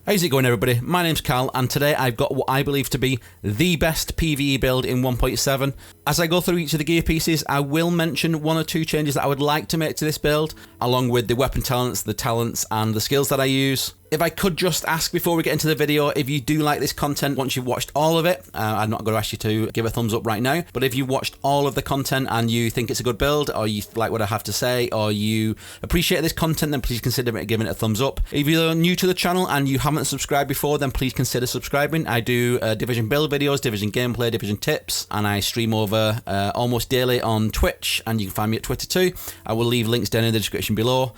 How's it going, everybody? My name's Cal, and today I've got what I believe to be the best PVE build in 1.7. As I go through each of the gear pieces, I will mention one or two changes that I would like to make to this build, along with the weapon talents, the talents, and the skills that I use. If I could just ask before we get into the video, if you do like this content once you've watched all of it, I'm not going to ask you to give a thumbs up right now, but if you've watched all of the content and you think it's a good build, or you like what I have to say, or you appreciate this content, then please consider giving it a thumbs up. If you're new to the channel and you haven't subscribed before, then please consider subscribing. I do Division build videos, Division gameplay, Division tips, and I stream over almost daily on Twitch, and you can find me at Twitter too. I will leave links down in the description below.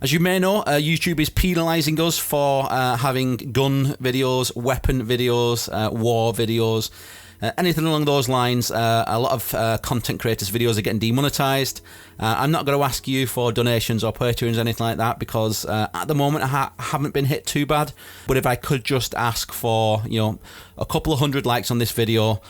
As you may know, YouTube is penalising us for having gun videos, weapon videos, war videos, anything along those lines. A lot of content creators' videos are getting demonetised. I'm not going to ask you for donations or Patreons or anything like that because at the moment I haven't been hit too bad. But if I could just ask for, a couple of hundred likes on this video,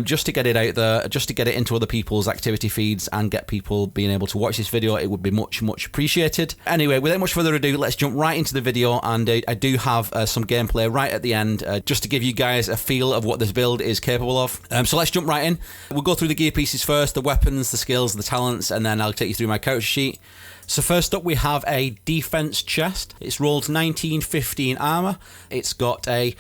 just to get it out there, just to get it into other people's activity feeds and get people being able to watch this video, it would be much appreciated. Anyway, without much further ado, let's jump right into the video, and I do have some gameplay right at the end, just to give you guys a feel of what this build is capable of. So let's jump right in. We'll go through the gear pieces first, the weapons, the skills, the talents, and then I'll take you through my character sheet. So first up we have a defense chest. It's rolled 1915 armor. It's got a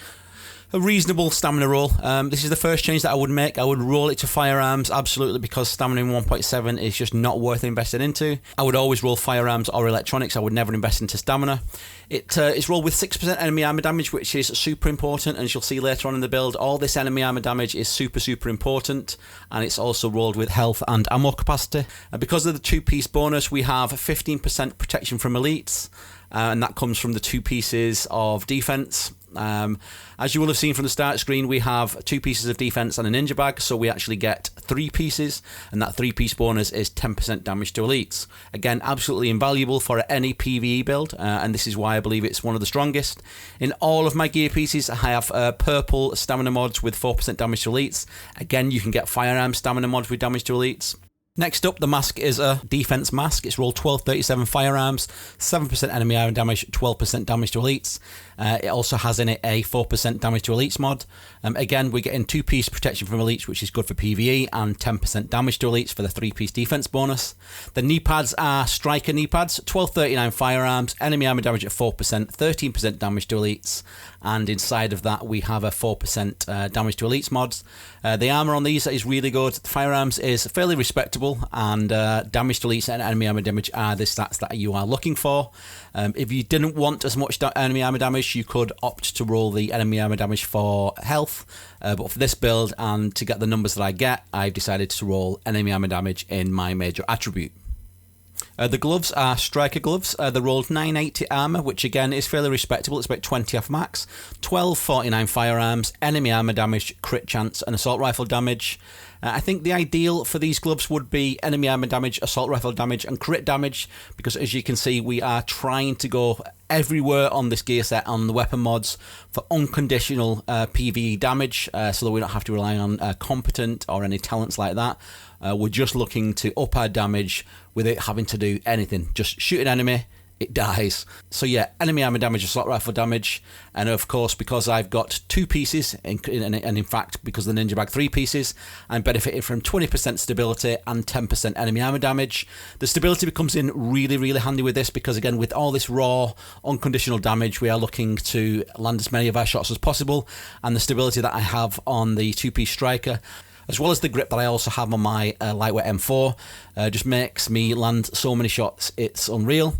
reasonable stamina roll. This is the first change that I would make. I would roll it to firearms, absolutely, because stamina in 1.7 is just not worth investing into. I would always roll firearms or electronics. I would never invest into stamina. It's rolled with 6% enemy armor damage, which is super important, and as you'll see later on in the build, all this enemy armor damage is super important, and it's also rolled with health and ammo capacity. And because of the two-piece bonus, we have 15% protection from elites, and that comes from the two pieces of defense. As you will have seen from the start screen, we have two pieces of defense and a ninja bag, so we actually get three pieces, and that three-piece bonus is 10% damage to elites. Again, absolutely invaluable for any PvE build, and this is why I believe it's one of the strongest. In all of my gear pieces, I have purple stamina mods with 4% damage to elites. Again, you can get firearm stamina mods with damage to elites. Next up, the mask is a defense mask. It's rolled 1237 firearms, 7% enemy armor damage, 12% damage to elites. It also has in it a 4% damage to elites mod. Again, we're getting 2-piece protection from elites, which is good for PvE, and 10% damage to elites for the 3-piece defense bonus. The knee pads are striker knee pads, 1239 firearms, enemy armor damage at 4%, 13% damage to elites, and inside of that we have a 4% damage to elites mods. The armor on these is really good. The firearms is fairly respectable, and damage to elites and enemy armor damage are the stats that you are looking for. If you didn't want as much enemy armor damage, you could opt to roll the enemy armor damage for health, but for this build and to get the numbers that I get, I've decided to roll enemy armor damage in my major attribute. The gloves are striker gloves. They're rolled 980 armor, which again is fairly respectable. It's about 20 off max. 1249 firearms, enemy armor damage, crit chance, and assault rifle damage. I think the ideal for these gloves would be enemy armor damage, assault rifle damage, and crit damage, because as you can see, we are trying to go everywhere on this gear set on the weapon mods for unconditional PvE damage, so that we don't have to rely on competent or any talents like that. We're just looking to up our damage without having to do anything. Just shoot an enemy, it dies. So yeah, enemy armor damage, assault rifle damage, and of course because I've got two pieces, and in fact because of the ninja bag 3 pieces, I'm benefiting from 20% stability and 10% enemy armor damage. The stability becomes in really handy with this, because again, with all this raw unconditional damage, we are looking to land as many of our shots as possible, and the stability that I have on the 2-piece striker, as well as the grip that I also have on my lightweight M4, just makes me land so many shots, it's unreal.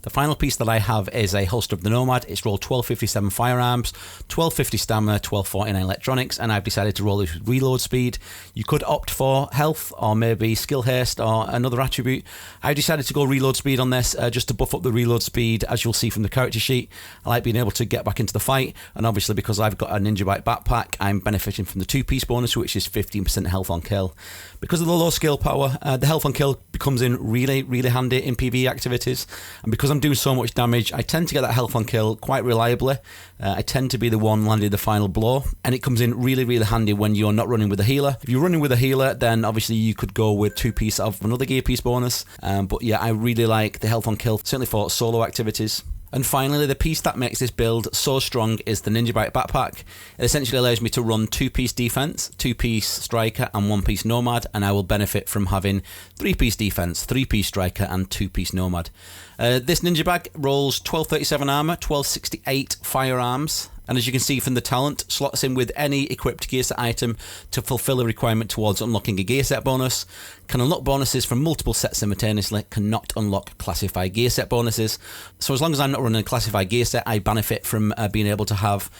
The final piece that I have is a holster of the Nomad. It's rolled 1257 firearms, 1250 stamina, 1249 electronics, and I've decided to roll this with reload speed. You could opt for health or maybe skill haste or another attribute. I decided to go reload speed on this just to buff up the reload speed. As you'll see from the character sheet, I like being able to get back into the fight, and obviously because I've got a NinjaBike backpack, I'm benefiting from the 2-piece bonus, which is 15% health on kill. Because of the low skill power, the health on kill becomes in really handy in PvE activities, and because I'm doing so much damage, I tend to get that health on kill quite reliably. I tend to be the one landing the final blow, and it comes in really handy when you're not running with a healer. If you're running with a healer, then obviously you could go with 2-piece of another gear piece bonus, but yeah, I really like the health on kill, certainly for solo activities. And finally, the piece that makes this build so strong is the NinjaBike backpack. It essentially allows me to run 2-piece defense, 2-piece striker and 1-piece nomad, and I will benefit from having 3-piece defense, 3-piece striker and 2-piece nomad. This NinjaBag rolls 1237 armor, 1268 firearms, and as you can see from the talent, slots in with any equipped gear set item to fulfill a requirement towards unlocking a gear set bonus, can unlock bonuses from multiple sets simultaneously, cannot unlock classified gear set bonuses. So as long as I'm not running a classified gear set, I benefit from being able to have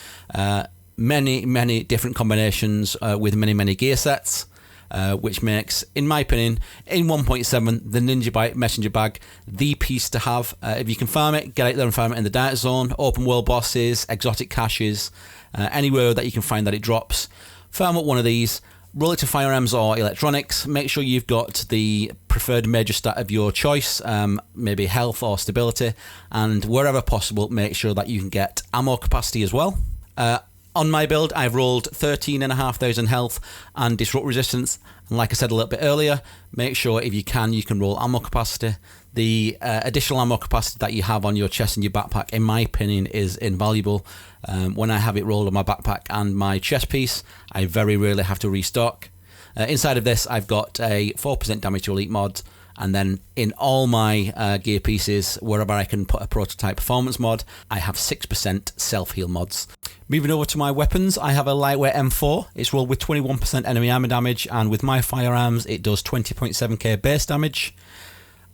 many different combinations with many gear sets. Which makes, in my opinion, in 1.7, the NinjaBike Messenger Bag the piece to have. If you can farm it, get out there and farm it in the dirt zone, open world bosses, exotic caches, anywhere that you can find that it drops. Farm up one of these, roll it to firearms or electronics, make sure you've got the preferred major stat of your choice, maybe health or stability, and wherever possible, make sure that you can get ammo capacity as well. On my build, I've rolled 13,500 health and disrupt resistance. And like I said a little bit earlier, make sure if you can roll ammo capacity. The additional ammo capacity that you have on your chest and your backpack, in my opinion, is invaluable. When I have it rolled on my backpack and my chest piece, I very rarely have to restock. Inside of this, I've got a 4% damage to elite mod. And then in all my gear pieces, wherever I can put a prototype performance mod, I have 6% self-heal mods. Moving over to my weapons, I have a lightweight M4. It's rolled with 21% enemy armor damage, and with my firearms, it does 20.7k base damage.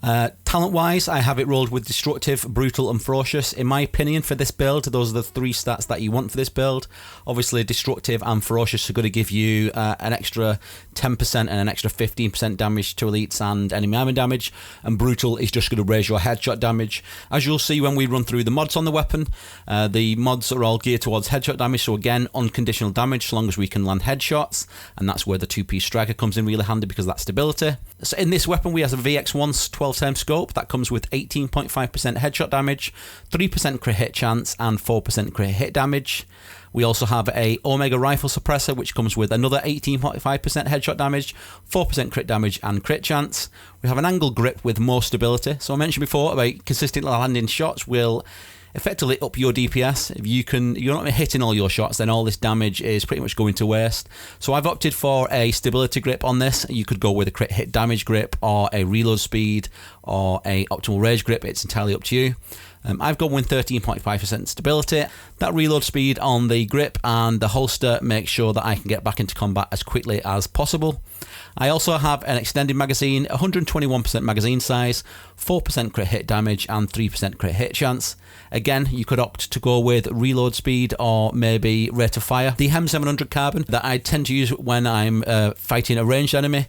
Talent-wise, I have it rolled with Destructive, Brutal and Ferocious. In my opinion, for this build, those are the 3 stats that you want for this build. Obviously, Destructive and Ferocious are going to give you an extra 10% and an extra 15% damage to elites and enemy armor damage, and Brutal is just going to raise your headshot damage. As you'll see when we run through the mods on the weapon, the mods are all geared towards headshot damage, so again, unconditional damage so long as we can land headshots, and that's where the 2-piece striker comes in really handy because of that stability. So in this weapon, we have a VX1 12-time scope that comes with 18.5% headshot damage, 3% crit hit chance, and 4% crit hit damage. We also have a Omega rifle suppressor, which comes with another 18.5% headshot damage, 4% crit damage, and crit chance. We have an angle grip with more stability. So I mentioned before about consistently landing shots will effectively up your DPS. If you're not hitting all your shots, then all this damage is pretty much going to waste. So I've opted for a stability grip on this. You could go with a crit hit damage grip or a reload speed or a optimal range grip. It's entirely up to you. I've gone with 13.5% stability. That reload speed on the grip and the holster makes sure that I can get back into combat as quickly as possible. I also have an extended magazine, 121% magazine size, 4% crit hit damage and 3% crit hit chance. Again, you could opt to go with reload speed or maybe rate of fire. The HEM 700 carbon that I tend to use when I'm fighting a ranged enemy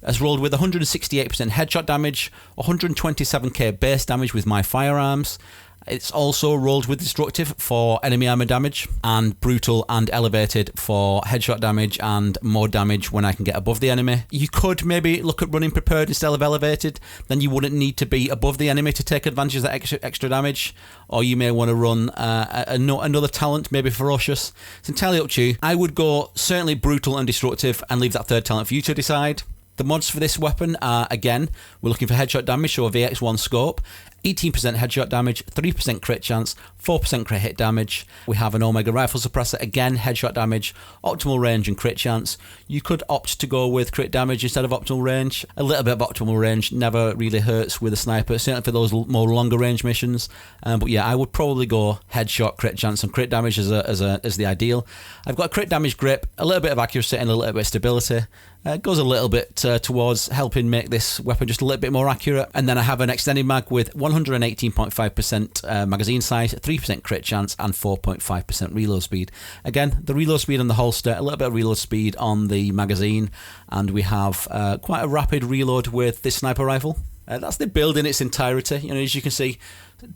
has rolled with 168% headshot damage, 127k base damage with my firearms. It's also rolled with Destructive for enemy armor damage, and Brutal and Elevated for headshot damage and more damage when I can get above the enemy. You could maybe look at running Prepared instead of Elevated, then you wouldn't need to be above the enemy to take advantage of that extra damage, or you may want to run another talent, maybe Ferocious. It's entirely up to you. I would go certainly Brutal and Destructive and leave that third talent for you to decide. The mods for this weapon are, again, we're looking for headshot damage, so a VX1 scope, 18% headshot damage, 3% crit chance, 4% crit hit damage. We have an Omega rifle suppressor, again, headshot damage, optimal range and crit chance. You could opt to go with crit damage instead of optimal range. A little bit of optimal range never really hurts with a sniper, certainly for those more longer range missions. But yeah, I would probably go headshot, crit chance and crit damage as the ideal. I've got a crit damage grip, a little bit of accuracy and a little bit of stability. It goes a little bit towards helping make this weapon just a little bit more accurate. And then I have an extended mag with 118.5% magazine size, 3% crit chance and 4.5% reload speed. Again, the reload speed on the holster, a little bit of reload speed on the magazine, and we have quite a rapid reload with this sniper rifle. That's the build in its entirety. You know, as you can see,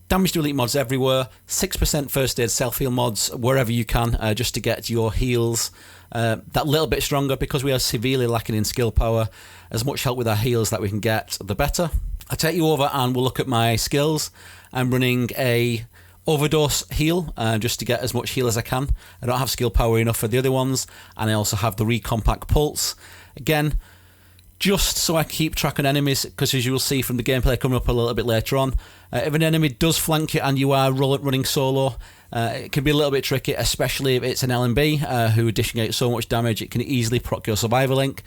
damage to elite mods everywhere, 6% first aid self-heal mods wherever you can, just to get your heals that little bit stronger, because we are severely lacking in skill power. As much help with our heals that we can get, the better. I'll take you over and we'll look at my skills. I'm running a overdose heal just to get as much heal as I can. I don't have skill power enough for the other ones, and I also have the recompact pulse. Again, just so I keep track on enemies, because as you will see from the gameplay coming up a little bit later on, If an enemy does flank you and you are running solo, it can be a little bit tricky, especially if it's an LMB who are dishing out so much damage. It can easily proc your survivor link.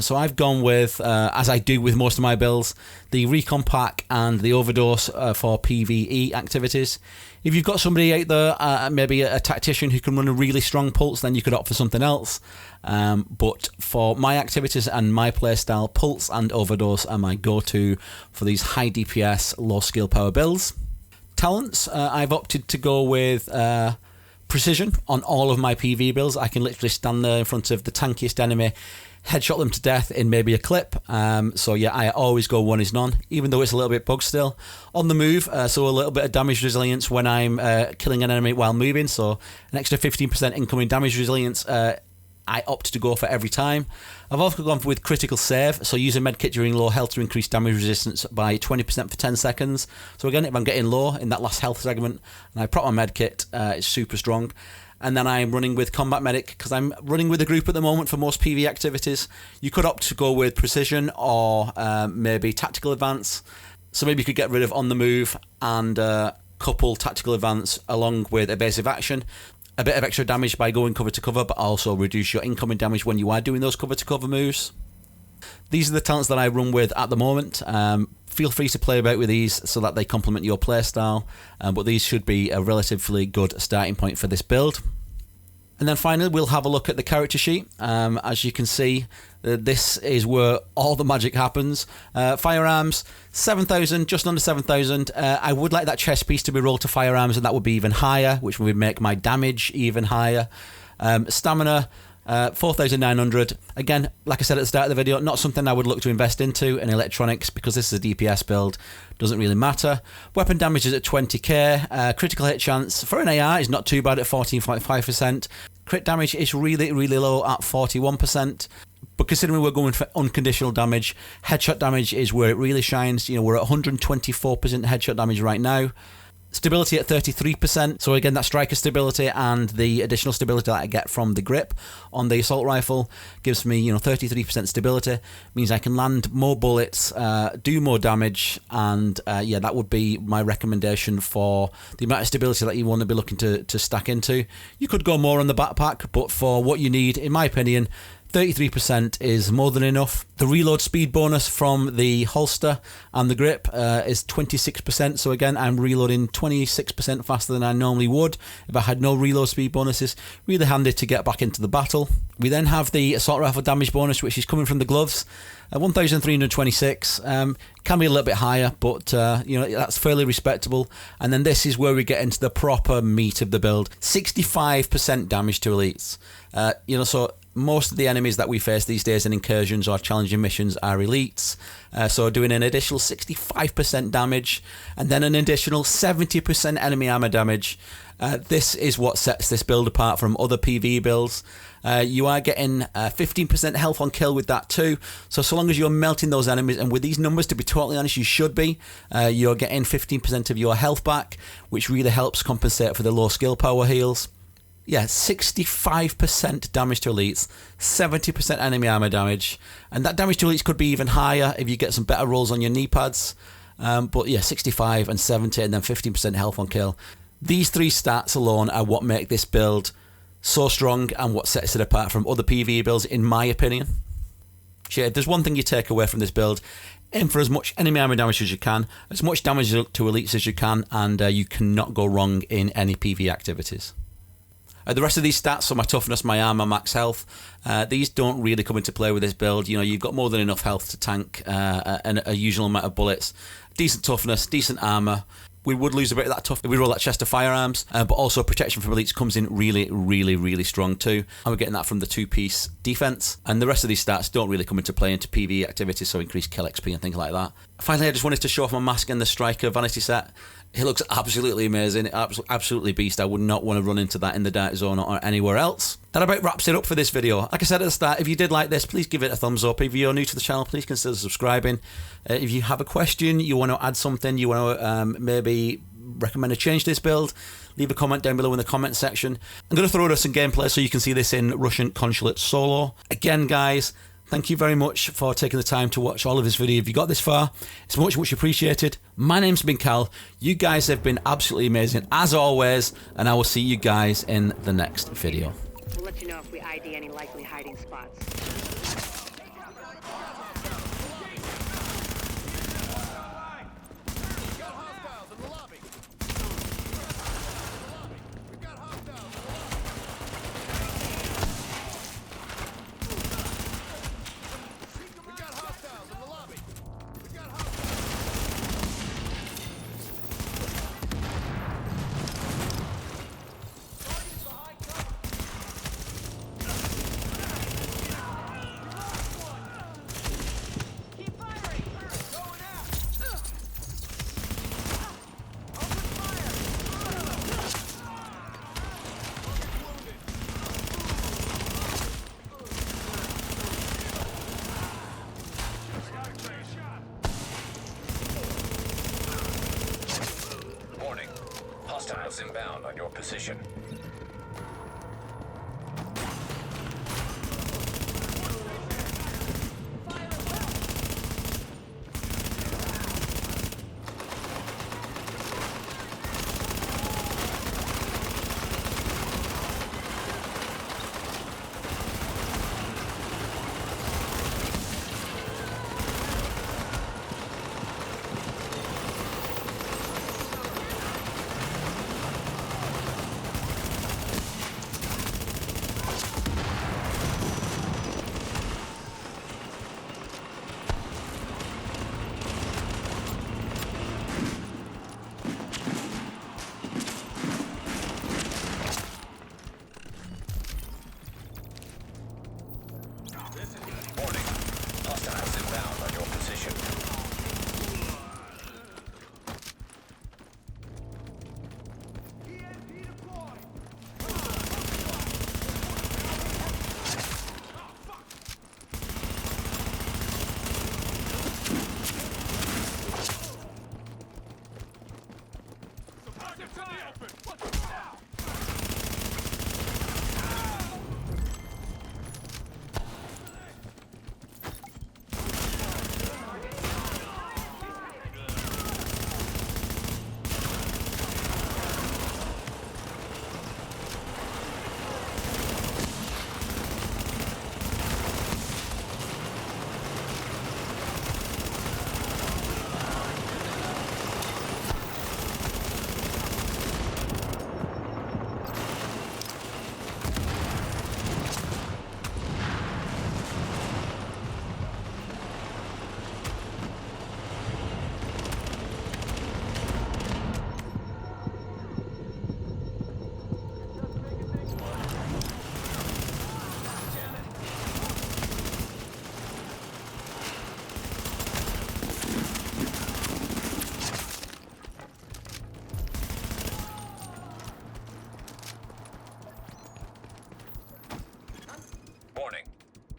So I've gone with, as I do with most of my builds, the recon pack and the overdose for PvE activities. If you've got somebody out there, maybe a tactician who can run a really strong pulse, then you could opt for something else. But for my activities and my playstyle, pulse and overdose are my go-to for these high DPS, low skill power builds. Talents, I've opted to go with precision on all of my PV builds. I can literally stand there in front of the tankiest enemy, headshot them to death in maybe a clip. So yeah, I always go one is none, even though it's a little bit bug still. On the move, so a little bit of damage resilience when I'm killing an enemy while moving, so an extra 15% incoming damage resilience I opt to go for every time. I've also gone with critical save, so use a medkit during low health to increase damage resistance by 20% for 10 seconds. So again, if I'm getting low in that last health segment and I prop my medkit, it's super strong. And then I'm running with combat medic because I'm running with a group at the moment for most PV activities. You could opt to go with precision or maybe tactical advance. So maybe you could get rid of on the move and couple tactical advance along with evasive action. A bit of extra damage by going cover to cover, but also reduce your incoming damage when you are doing those cover to cover moves. These are the talents that I run with at the moment. Feel free to play about with these so that they complement your playstyle, but these should be a relatively good starting point for this build. And then finally, we'll have a look at the character sheet. As you can see, this is where all the magic happens. Firearms, 7,000, just under 7,000. I would like that chest piece to be rolled to firearms, and that would be even higher, which would make my damage even higher. Stamina, 4,900. Again, like I said at the start of the video, not something I would look to invest into in electronics because this is a DPS build. Doesn't really matter. Weapon damage is at 20k. Critical hit chance for an AR is not too bad at 14.5%. Crit damage is really, really low at 41%. But considering we're going for unconditional damage, headshot damage is where it really shines. You know, we're at 124% headshot damage right now. Stability at 33%, so again that striker stability and the additional stability that I get from the grip on the assault rifle gives me 33% stability, means I can land more bullets, do more damage, and yeah, that would be my recommendation for the amount of stability that you want to be looking to stack into. You could go more on the backpack, but for what you need, in my opinion, 33% is more than enough. The reload speed bonus from the holster and the grip is 26%. So again, I'm reloading 26% faster than I normally would if I had no reload speed bonuses. Really handy to get back into the battle. We then have the assault rifle damage bonus, which is coming from the gloves. 1,326. Can be a little bit higher, but that's fairly respectable. And then this is where we get into the proper meat of the build. 65% damage to elites. So most of the enemies that we face these days in incursions or challenging missions are elites. So doing an additional 65% damage and then an additional 70% enemy armor damage. This is what sets this build apart from other PvE builds. You are getting 15% health on kill with that too. So long as you're melting those enemies, and with these numbers, to be totally honest, you should be, you're getting 15% of your health back, which really helps compensate for the low skill power heals. Yeah, 65% damage to elites, 70% enemy armor damage, and that damage to elites could be even higher if you get some better rolls on your knee pads. But yeah, 65 and 70 and then 15% health on kill. These three stats alone are what make this build so strong and what sets it apart from other PvE builds, in my opinion. So if there's one thing you take away from this build, aim for as much enemy armor damage as you can, as much damage to elites as you can, and you cannot go wrong in any PvE activities. The rest of these stats, so my toughness, my armor, max health, these don't really come into play with this build. You've got more than enough health to tank a usual amount of bullets. Decent toughness, decent armor. We would lose a bit of that toughness if we roll that chest of firearms, but also protection from elites comes in really, really, really strong too. And we're getting that from the two-piece defense. And the rest of these stats don't really come into play into PvE activities, so increased kill XP and things like that. Finally, I just wanted to show off my mask and the striker vanity set. It looks absolutely amazing, absolutely beast. I would not want to run into that in the dark zone or anywhere else. That about wraps it up for this video. Like I said at the start, if you did like this, please give it a thumbs up. If you're new to the channel, please consider subscribing. If you have a question, you want to add something, you want to maybe recommend a change to this build, leave a comment down below in the comment section. I'm going to throw us some gameplay so you can see this in Russian Consulate solo. Again, guys, Thank you very much for taking the time to watch all of this video. If you got this far, it's much appreciated. My name's been Cal. You guys have been absolutely amazing as always, and I will see you guys in the next video. We'll let you know if we ID any likely hiding spots. Hostiles inbound on your position.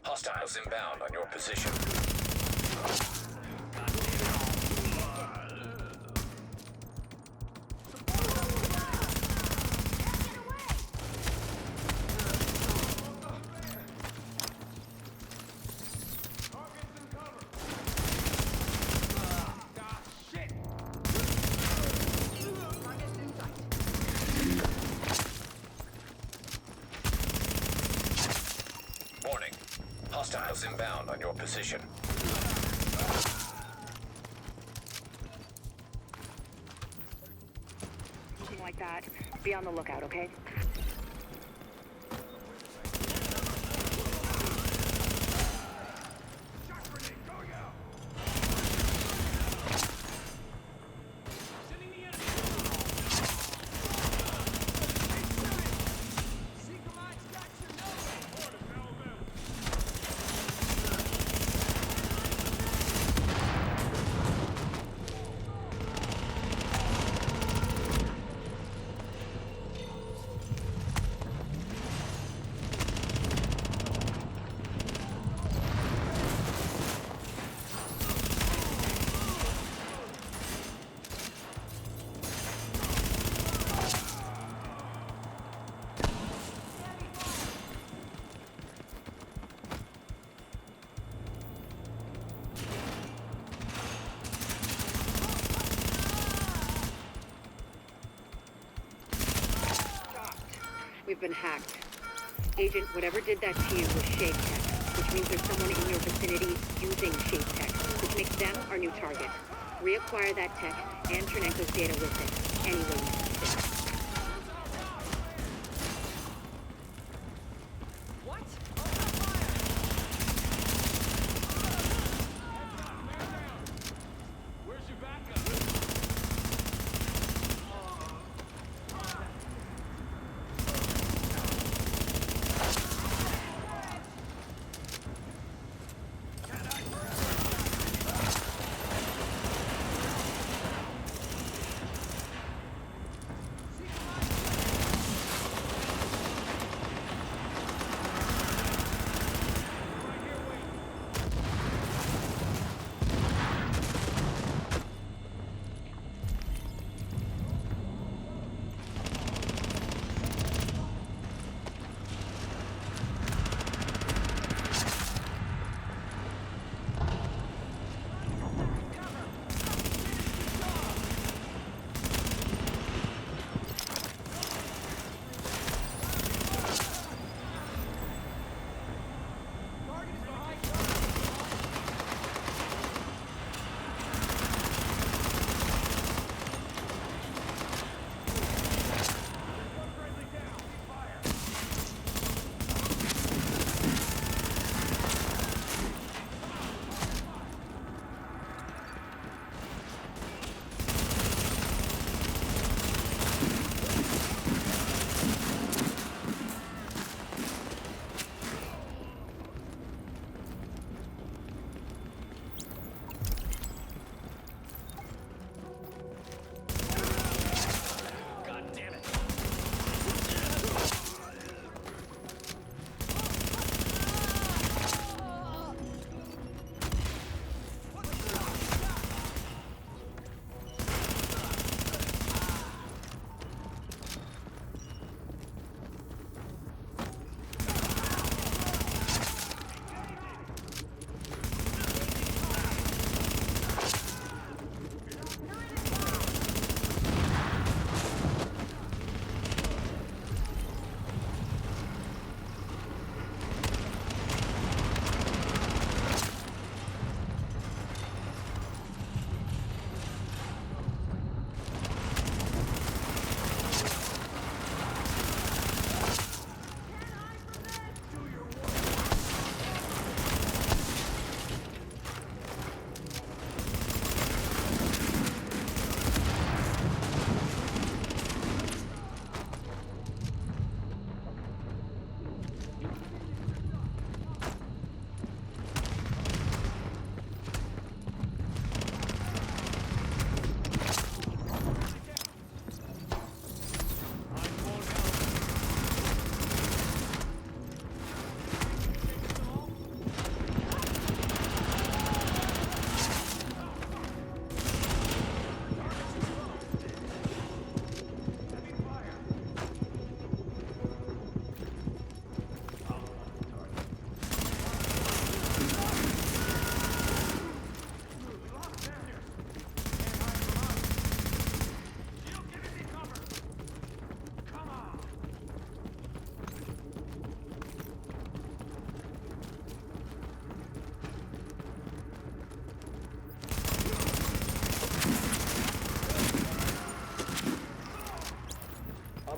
Hostiles inbound on your position. Hostiles inbound on your position. Something like that. Be on the lookout, okay? You've been hacked. Agent, whatever did that to you was shape tech, which means there's someone in your vicinity using shape tech, which makes them our new target. Reacquire that tech and Chernenko's data with it, any way you see fit.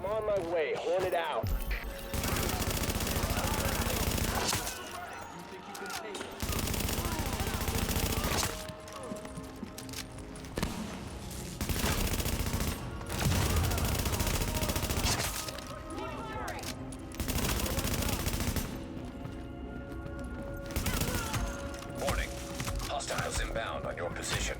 On my way, horn it out. Warning. Hostiles inbound on your position.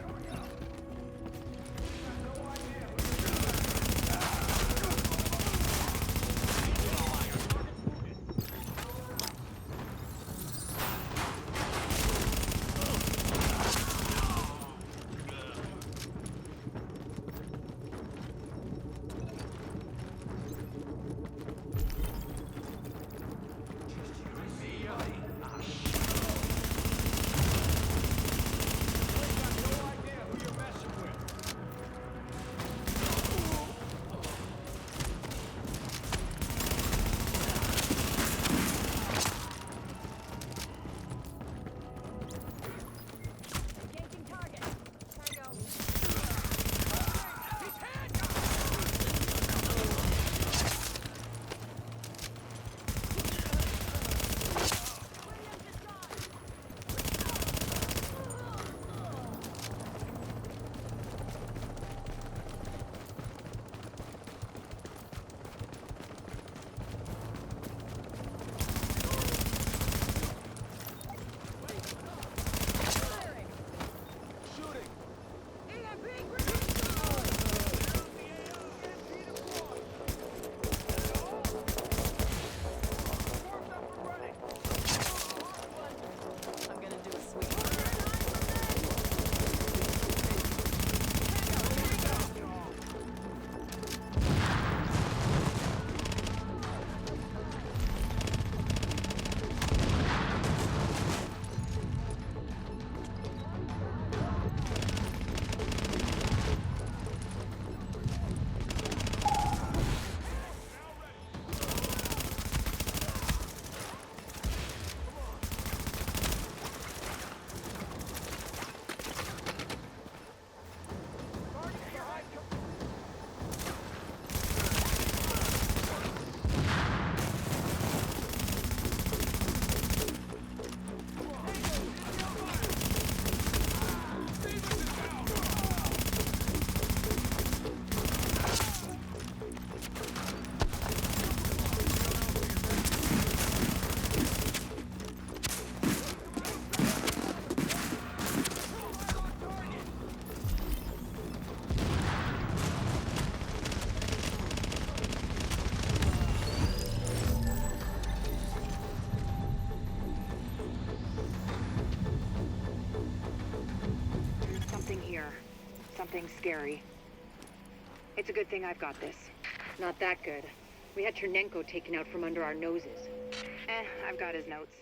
Something scary. It's a good thing I've got this. Not that good. We had Chernenko taken out from under our noses. I've got his notes.